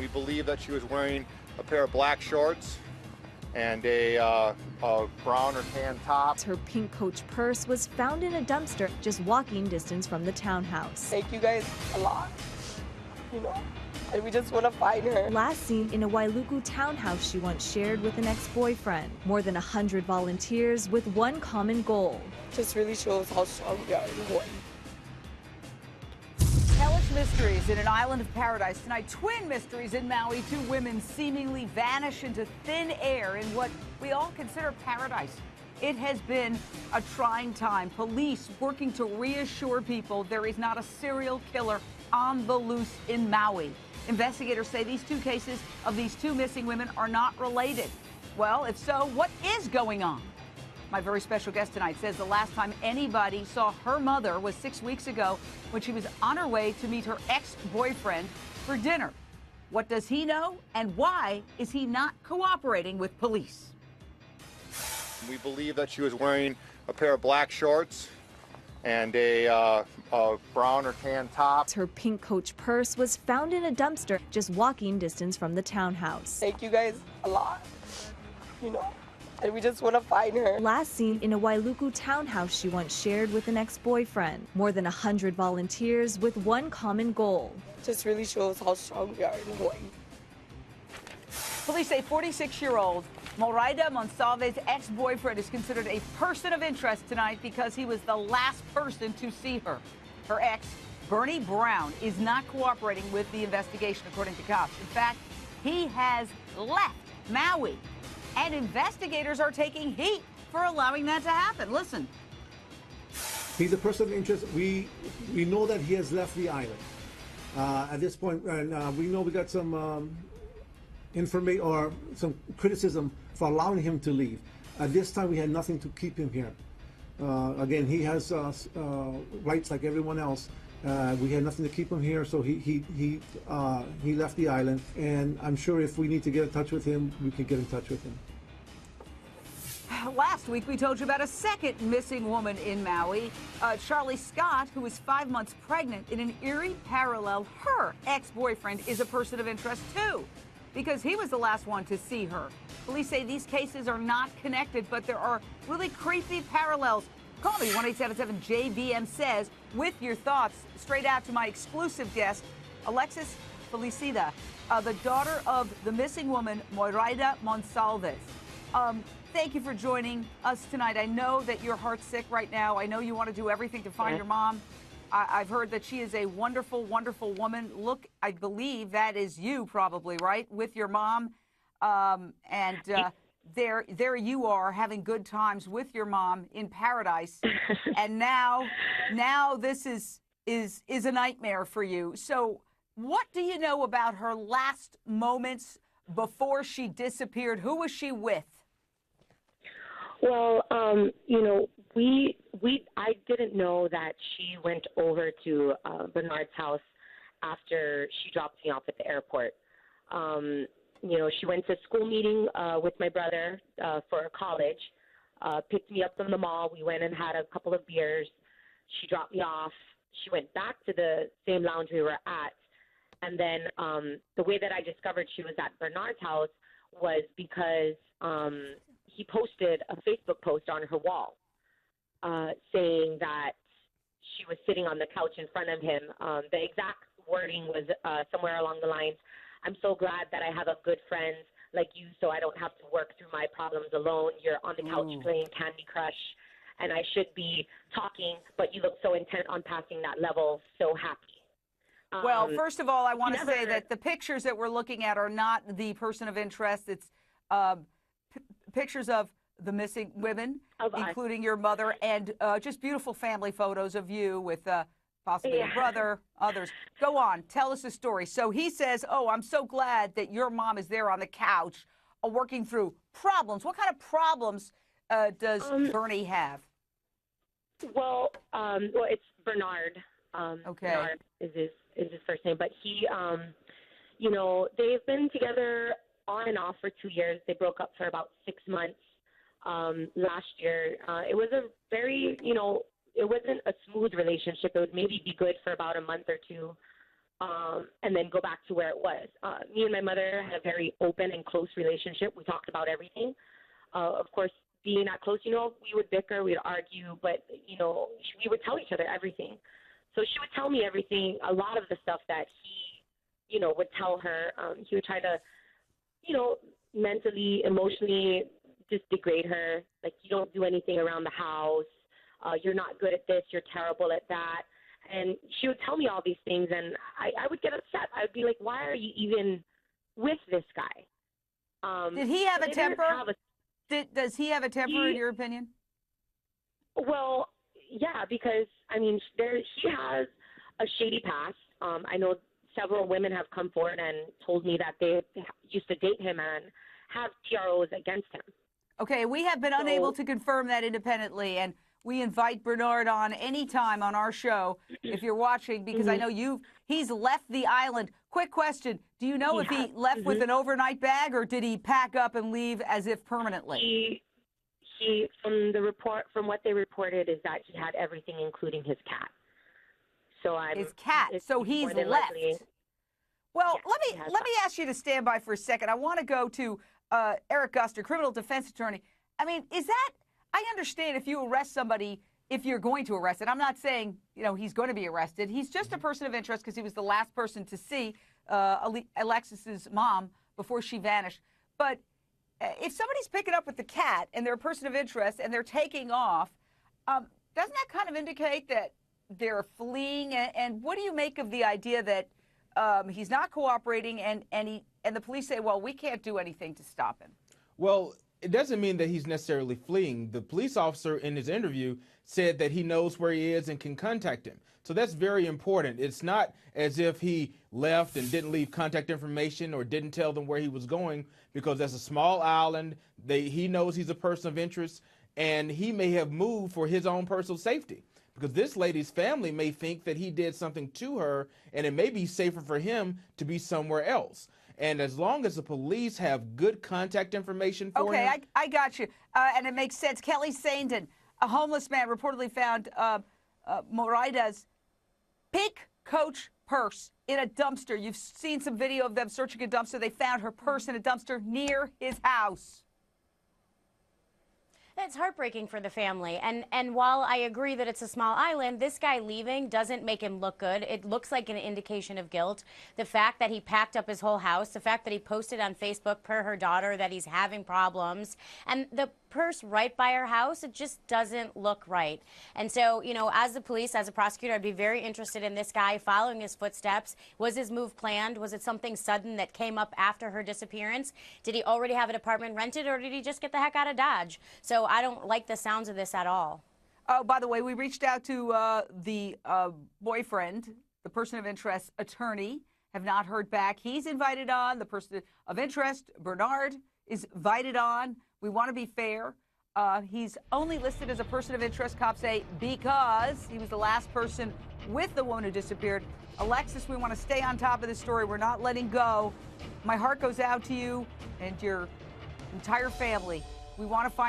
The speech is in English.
We believe that she was wearing a pair of black shorts and a brown or tan top. Her pink Coach purse was found in a dumpster just walking distance from the townhouse. Thank you guys a lot, and we just want to find her. Last seen in a Wailuku townhouse she once shared with an ex-boyfriend. More than 100 volunteers with one common goal. Just really shows how strong we are. Hellish mysteries in an island of paradise. Tonight, twin mysteries in Maui. Two women seemingly vanish into thin air in what we all consider paradise. It has been a trying time. Police working to reassure people there is not a serial killer on the loose in Maui. Investigators say these two cases of these two missing women are not related. Well, if so, what is going on? My very special guest tonight says the last time anybody saw her mother was 6 weeks ago when she was on her way to meet her ex-boyfriend for dinner. What does he know, and why is he not cooperating with police? We believe that she was wearing a pair of black shorts and a brown or tan top. Her pink Coach purse was found in a dumpster just walking distance from the townhouse. Thank you guys a lot, and we just want to find her. Last seen in a Wailuku townhouse she once shared with an ex-boyfriend. More than 100 volunteers with one common goal. Just really shows how strong we are in Hawaii. Police say 46-year-old Moraida Monsalve's ex-boyfriend is considered a person of interest tonight because he was the last person to see her. Her ex, Bernie Brown, is not cooperating with the investigation, according to cops. In fact, he has left Maui, and investigators are taking heat for allowing that to happen. Listen. He's a person of interest. We know that he has left the island. At this point, we know we got some information or some criticism for allowing him to leave. At this time, we had nothing to keep him here. Again, he has rights like everyone else. We had nothing to keep him here, so he left the island. And I'm sure if we need to get in touch with him, we can get in touch with him. Last week, we told you about a second missing woman in Maui, Charlie Scott, who was 5 months pregnant. In an eerie parallel, her ex-boyfriend is a person of interest, too, because he was the last one to see her. Police say these cases are not connected, but there are really creepy parallels. Call me, 1-877-JVM says, with your thoughts, straight out to my exclusive guest, Alexis Felicita, the daughter of the missing woman, Moraida Monsalves. Thank you for joining us tonight. I know that your heart's sick right now. I know you want to do everything to find your mom. I've heard that she is a wonderful, wonderful woman. Look, I believe that is you probably, right, with your mom. There you are having good times with your mom in paradise. And now this is a nightmare for you. So what do you know about her last moments before she disappeared? Who was she with? Well, I didn't know that she went over to Bernard's house after she dropped me off at the airport. She went to a school meeting with my brother for college, picked me up from the mall. We went and had a couple of beers. She dropped me off. She went back to the same lounge we were at. And then the way that I discovered she was at Bernard's house was because he posted a Facebook post on her wall saying that she was sitting on the couch in front of him. The exact wording was somewhere along the lines, "I'm so glad that I have a good friend like you so I don't have to work through my problems alone. You're on the couch playing Candy Crush, and I should be talking, but you look so intent on passing that level, so happy." Well, first of all, I want to say that the pictures that we're looking at are not the person of interest. It's pictures of the missing women, including your mother, and just beautiful family photos of you with possibly your brother, others. Go on. Tell us the story. So he says, oh, I'm so glad that your mom is there on the couch working through problems. What kind of problems does Bernie have? Well, it's Bernard. Okay. Bernard is his first name, but he, they've been together on and off for 2 years. They broke up for about 6 months last year. It was a very, it wasn't a smooth relationship. It would maybe be good for about a month or two. and then go back to where it was. Me and my mother had a very open and close relationship. We talked about everything. Of course, being that close, we would bicker, we'd argue, but, we would tell each other everything. So she would tell me everything, a lot of the stuff that he, would tell her. He would try to, mentally, emotionally just degrade her. Like, you don't do anything around the house. You're not good at this. You're terrible at that. And she would tell me all these things, and I would get upset. I would be like, why are you even with this guy? Did he have a temper? Does he have a temper, in your opinion? Well, yeah, because, he has a shady past. I know several women have come forward and told me that they used to date him and have TROs against him. Okay, we have been unable to confirm that independently, and we invite Bernard on anytime on our show if you're watching, because I know he's left the island. Quick question, do you know if he left with an overnight bag, or did he pack up and leave as if permanently? He from what they reported is that he had everything, including his cat. So his cat. So he's left. Likely, well, let me ask you to stand by for a second. I want to go to Eric Guster, criminal defense attorney. I understand if you arrest somebody, if you're going to arrest it. I'm not saying, he's going to be arrested. He's just a person of interest because he was the last person to see Alexis's mom before she vanished. But if somebody's picking up with the cat and they're a person of interest and they're taking off, doesn't that kind of indicate that they're fleeing? And what do you make of the idea that he's not cooperating and the police say, well, we can't do anything to stop him? Well, it doesn't mean that he's necessarily fleeing. The police officer in his interview said that he knows where he is and can contact him. So that's very important. It's not as if he left and didn't leave contact information or didn't tell them where he was going, because that's a small island. He knows he's a person of interest, and he may have moved for his own personal safety, because this lady's family may think that he did something to her, and it may be safer for him to be somewhere else. And as long as the police have good contact information for him... Okay, I got you. And it makes sense. Kelly Saindon, a homeless man, reportedly found Moraida's pink Coach purse in a dumpster. You've seen some video of them searching a dumpster. They found her purse in a dumpster near his house. It's heartbreaking for the family. And while I agree that it's a small island, this guy leaving doesn't make him look good. It looks like an indication of guilt. The fact that he packed up his whole house, the fact that he posted on Facebook per her daughter that he's having problems, and the purse right by her house, it just doesn't look right. And so, as the police, as a prosecutor, I'd be very interested in this guy following his footsteps. Was his move planned? Was it something sudden that came up after her disappearance? Did he already have an apartment rented, or did he just get the heck out of Dodge? So I don't like the sounds of this at all. Oh, by the way, we reached out to the boyfriend, the person of interest attorney, have not heard back. He's invited on. The person of interest, Bernard, is invited on. We want to be fair. He's only listed as a person of interest, cops say, because he was the last person with the woman who disappeared. Alexis, we want to stay on top of this story. We're not letting go. My heart goes out to you and your entire family. We want to find